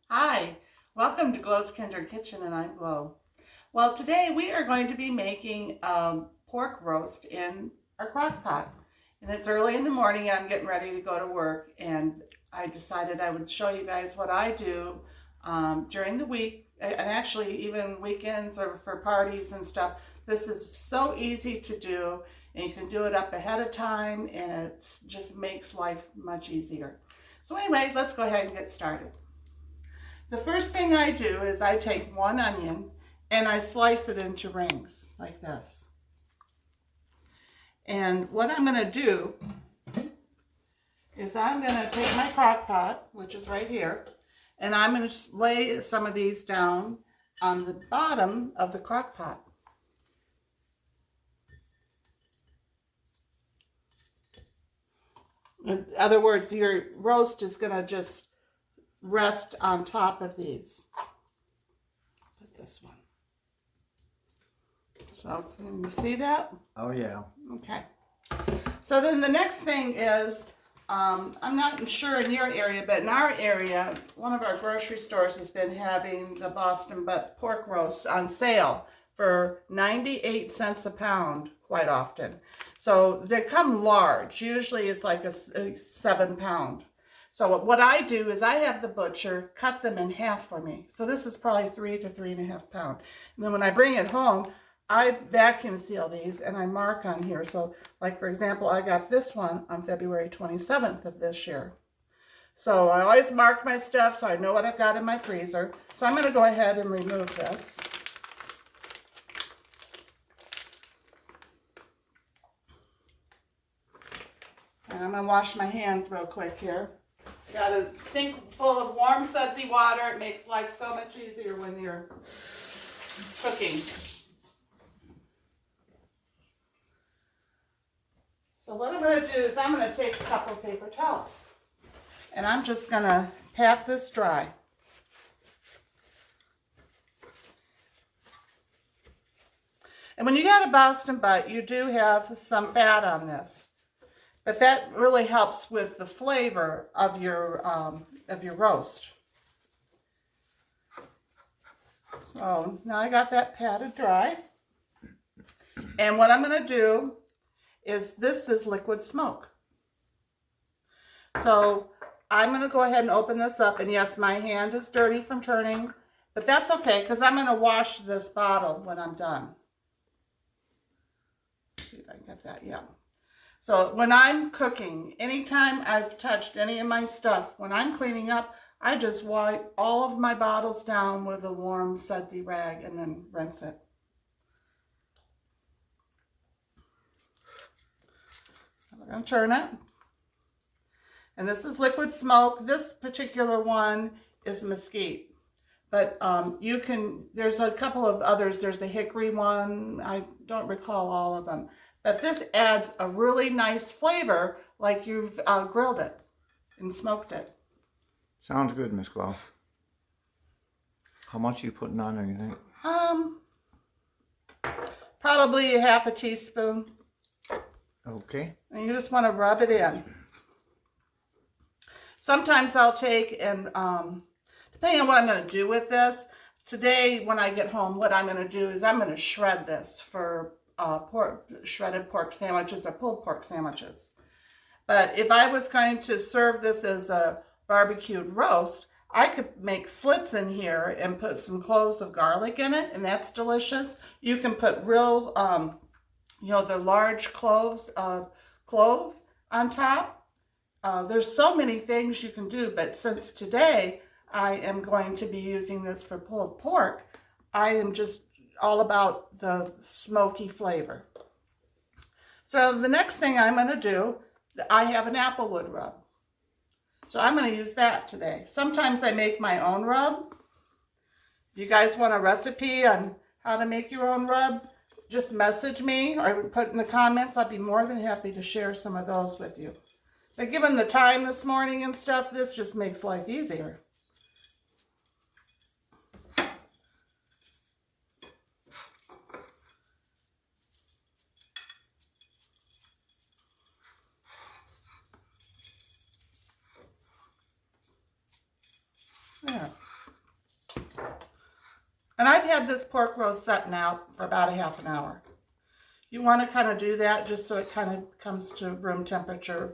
Hi, welcome to Glow's Kinder Kitchen, and I'm Glow. Well, today we are going to be making pork roast in our crock pot. And it's early in the morning, I'm getting ready to go to work, and I decided I would show you guys what I do during the week, and actually even weekends or for parties and stuff. This is so easy to do, and you can do it up ahead of time, and it just makes life much easier. So anyway, let's go ahead and get started. The first thing I do is I take one onion and I slice it into rings like this. And what I'm going to do is I'm going to take my crock pot, which is right here, and I'm going to lay some of these down on the bottom of the crock pot. In other words, your roast is going to just rest on top of these. Put this one. So can you see that? Oh yeah. Okay. So then the next thing is, I'm not sure in your area, but in our area, one of our grocery stores has been having the Boston butt pork roast on sale for 98 cents a pound quite often. So they come large. Usually it's like a 7-pound. So what I do is I have the butcher cut them in half for me. So this is probably 3 to 3.5 pounds. And then when I bring it home, I vacuum seal these and I mark on here. So like for example, I got this one on February 27th of this year. So I always mark my stuff so I know what I've got in my freezer. So I'm going to go ahead and remove this. And I'm going to wash my hands real quick here. Got a sink full of warm, sudsy water. It makes life so much easier when you're cooking. So what I'm going to do is I'm going to take a couple of paper towels. And I'm just going to pat this dry. And when you got a Boston butt, you do have some fat on this. But that really helps with the flavor of your roast. So now I got that patted dry. And what I'm going to do is, this is liquid smoke. So I'm going to go ahead and open this up. And yes, my hand is dirty from turning, but that's okay because I'm going to wash this bottle when I'm done. Let's see if I can get that. Yeah. So when I'm cooking, anytime I've touched any of my stuff, when I'm cleaning up, I just wipe all of my bottles down with a warm, sudsy rag and then rinse it. I'm going to turn it. And this is liquid smoke. This particular one is mesquite. But there's a couple of others. There's a hickory one. I don't recall all of them. But this adds a really nice flavor like you've grilled it and smoked it. Sounds good, Miss Glow. How much are you putting on there, you think? Probably a half a teaspoon. Okay. And you just want to rub it in. Sometimes I'll take and, depending on what I'm going to do with this, today when I get home, what I'm going to do is I'm going to shred this for shredded pork sandwiches or pulled pork sandwiches. But if I was going to serve this as a barbecued roast, I could make slits in here and put some cloves of garlic in it, and that's delicious. You can put real, the large cloves of clove on top. There's so many things you can do, but since today I am going to be using this for pulled pork, I am just all about the smoky flavor. So the next thing I'm going to do, I have an applewood rub. So I'm going to use that today. Sometimes I make my own rub. If you guys want a recipe on how to make your own rub, just message me or put in the comments. I'd be more than happy to share some of those with you. But given the time this morning and stuff, this just makes life easier. There. And I've had this pork roast setting out for about a half an hour. You want to kind of do that just so it kind of comes to room temperature,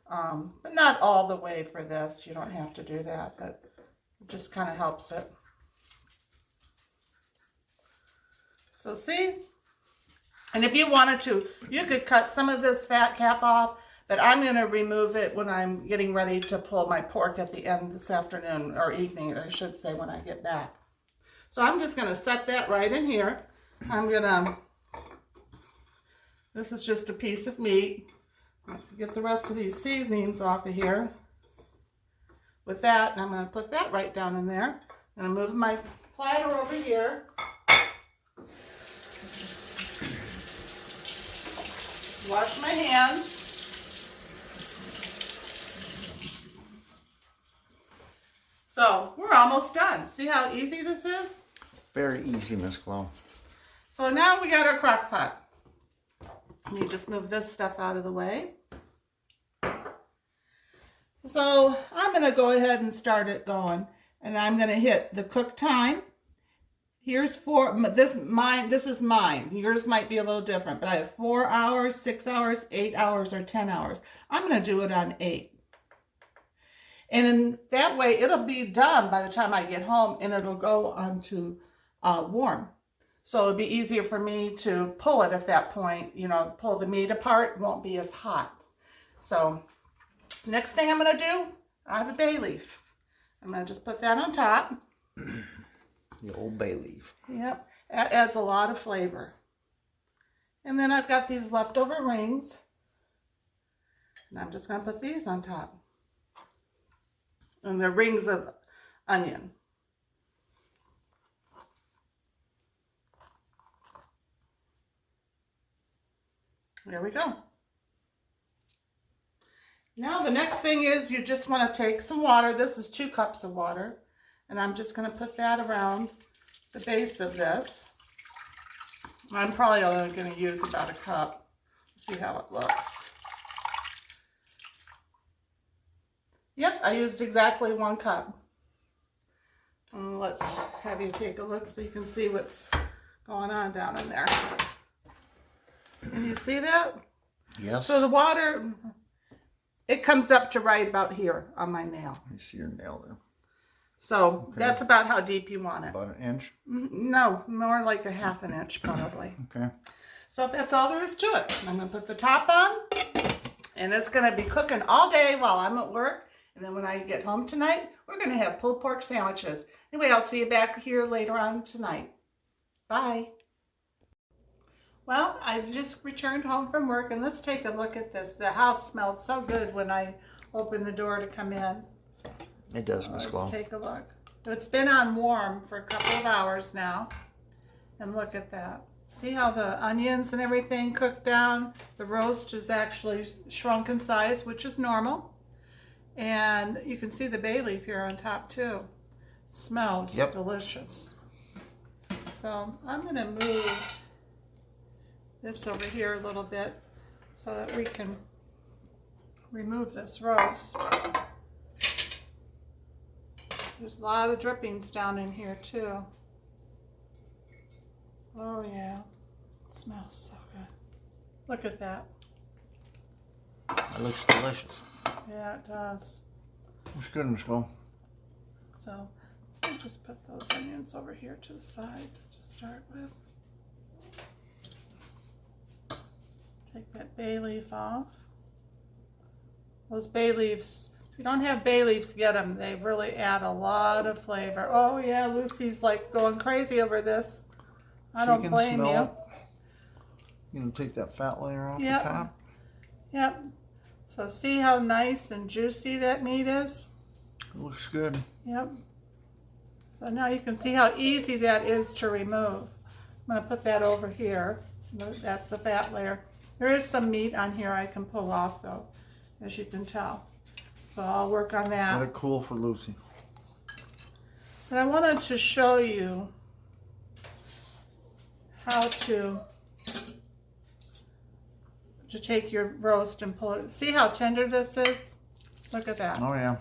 but not all the way for this. You don't have to do that, but it just kind of helps it. So see? And if you wanted to, you could cut some of this fat cap off, but I'm going to remove it when I'm getting ready to pull my pork at the end this afternoon, or evening, I should say, when I get back. So I'm just going to set that right in here. I'm going to, this is just a piece of meat. Get the rest of these seasonings off of here. With that, and I'm going to put that right down in there. I'm going to move my platter over here. Wash my hands. So we're almost done. See how easy this is? Very easy, Miss Chloe. So now we got our crock pot. Let me just move this stuff out of the way. So I'm going to go ahead and start it going. And I'm going to hit the cook time. Here's this is mine. Yours might be a little different, but I have 4 hours, 6 hours, 8 hours, or 10 hours. I'm going to do it on 8. And in that way, it'll be done by the time I get home, and it'll go on to warm. So it'll be easier for me to pull it at that point, you know, pull the meat apart. It won't be as hot. So next thing I'm going to do, I have a bay leaf. I'm going to just put that on top. The old bay leaf. Yep, that adds a lot of flavor. And then I've got these leftover rings. And I'm just going to put these on top. And they're rings of onion. There we go. Now the next thing is you just want to take some water. This is 2 cups of water. And I'm just going to put that around the base of this. I'm probably only going to use about a cup. See how it looks. Yep, I used exactly 1 cup. And let's have you take a look so you can see what's going on down in there. Can you see that? Yes. So the water, it comes up to right about here on my nail. I see your nail there. So okay. That's about how deep you want it. About 1 inch? No, more like a 1/2 inch probably. Okay. So that's all there is to it. I'm going to put the top on, and it's going to be cooking all day while I'm at work. And then when I get home tonight, we're going to have pulled pork sandwiches. Anyway, I'll see you back here later on tonight. Bye. Well, I've just returned home from work, and let's take a look at this. The house smelled so good when I opened the door to come in. It does, Miss Chloe. Let's take a look. It's been on warm for a couple of hours now. And look at that. See how the onions and everything cooked down? The roast is actually shrunk in size, which is normal. And you can see the bay leaf here on top too. It smells delicious. So I'm going to move this over here a little bit so that we can remove this roast. There's a lot of drippings down in here too. Oh yeah, it smells so good. Look at that. It looks delicious. Yeah, it does. Looks good, Miss Chloe. So I'll just put those onions over here to the side to start with. Take that bay leaf off. Those bay leaves, if you don't have bay leaves, get them. They really add a lot of flavor. Oh yeah, Lucy's like going crazy over this. I don't blame you. You know, take that fat layer off the Yep. top. Yep. So see how nice and juicy that meat is? It looks good. Yep. So now you can see how easy that is to remove. I'm going to put that over here. That's the fat layer. There is some meat on here I can pull off though, as you can tell. So I'll work on that. Let it cool for Lucy. But I wanted to show you how to take your roast and pull it. See how tender this is? Look at that. Oh yeah.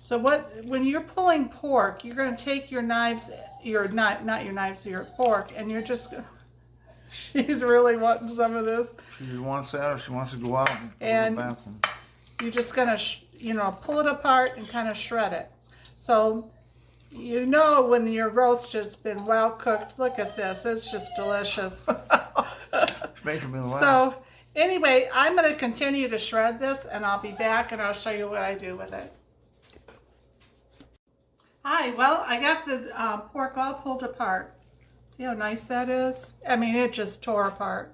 So when you're pulling pork, you're going to take your knives, not your knives, your fork, and you're just, she's really wanting some of this. She wants that, or she wants to go out and go to the bathroom. You're just going to, pull it apart and kind of shred it. So, when your roast has been well cooked, look at this, it's just delicious. It's making me laugh. So, anyway, I'm going to continue to shred this, and I'll be back and I'll show you what I do with it. Hi, well, I got the pork all pulled apart. See how nice that is? I mean, it just tore apart.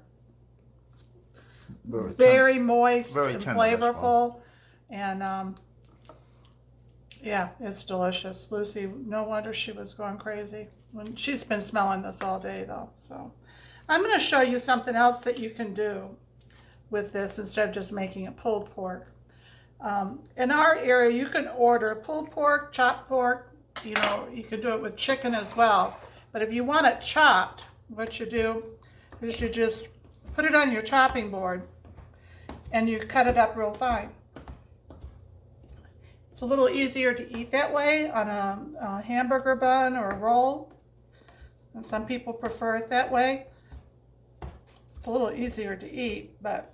Very moist and flavorful. And yeah, it's delicious. Lucy, no wonder she was going crazy. She's been smelling this all day though. So I'm going to show you something else that you can do with this instead of just making it pulled pork. In our area, you can order pulled pork, chopped pork. You can do it with chicken as well. But if you want it chopped, what you do is you just put it on your chopping board and you cut it up real fine. It's a little easier to eat that way on a hamburger bun or a roll. And some people prefer it that way. It's a little easier to eat, but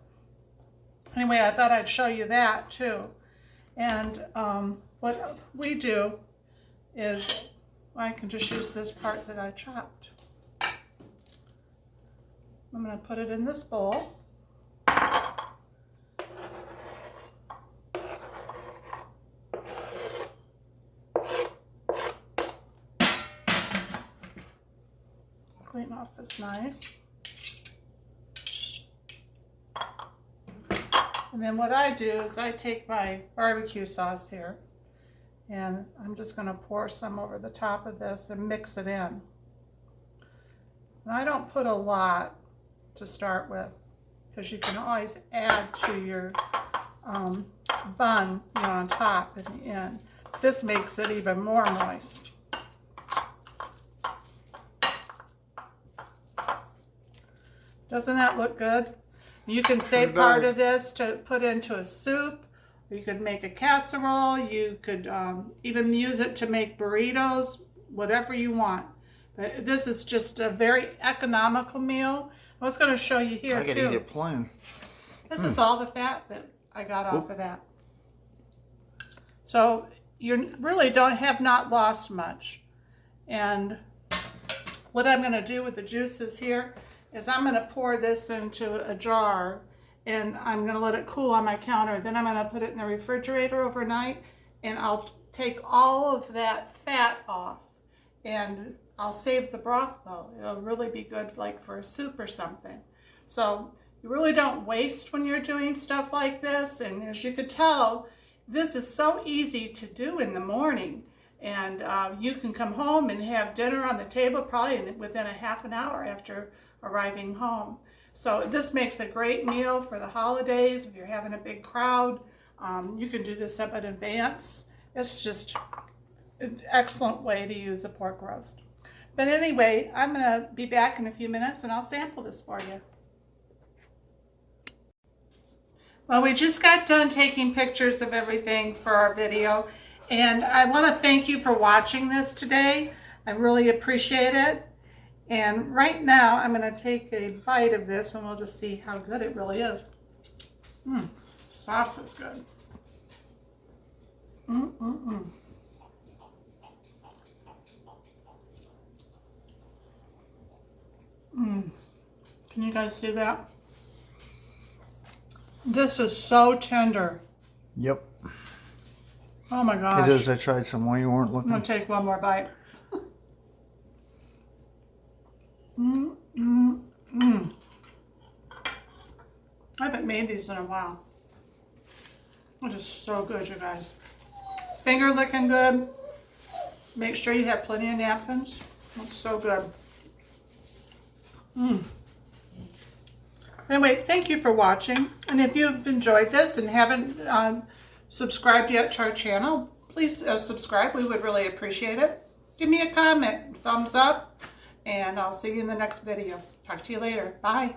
anyway, I thought I'd show you that too. And what we do is I can just use this part that I chopped. I'm going to put it in this bowl. Clean off this knife. And then what I do is I take my barbecue sauce here and I'm just going to pour some over the top of this and mix it in. And I don't put a lot to start with because you can always add to your bun on top at the end. This makes it even more moist. Doesn't that look good? You can save part of this to put into a soup. You could make a casserole. You could even use it to make burritos, whatever you want. But this is just a very economical meal. I was going to show you here too. I could eat it plain. This is all the fat that I got off of that. So you really have not lost much. And what I'm going to do with the juices here is I'm going to pour this into a jar and I'm going to let it cool on my counter. Then I'm going to put it in the refrigerator overnight and I'll take all of that fat off and I'll save the broth though. It'll really be good like for a soup or something. So you really don't waste when you're doing stuff like this. And as you could tell, this is so easy to do in the morning. And you can come home and have dinner on the table probably within a half an hour after arriving home. So this makes a great meal for the holidays. If you're having a big crowd, you can do this up in advance. It's just an excellent way to use a pork roast. But anyway, I'm going to be back in a few minutes and I'll sample this for you. Well, we just got done taking pictures of everything for our video. And I want to thank you for watching this today. I really appreciate it. And right now, I'm going to take a bite of this and we'll just see how good it really is. Sauce is good. Can you guys see that? This is so tender. Yep. Oh my gosh. It is. I tried some while you weren't looking. I'm going to take one more bite. I haven't made these in a while. It is so good, you guys. Finger looking good. Make sure you have plenty of napkins. It's so good. Anyway, thank you for watching. And if you've enjoyed this and haven't subscribed yet to our channel, please subscribe. We would really appreciate it. Give me a comment, thumbs up, and I'll see you in the next video. Talk to you later. Bye.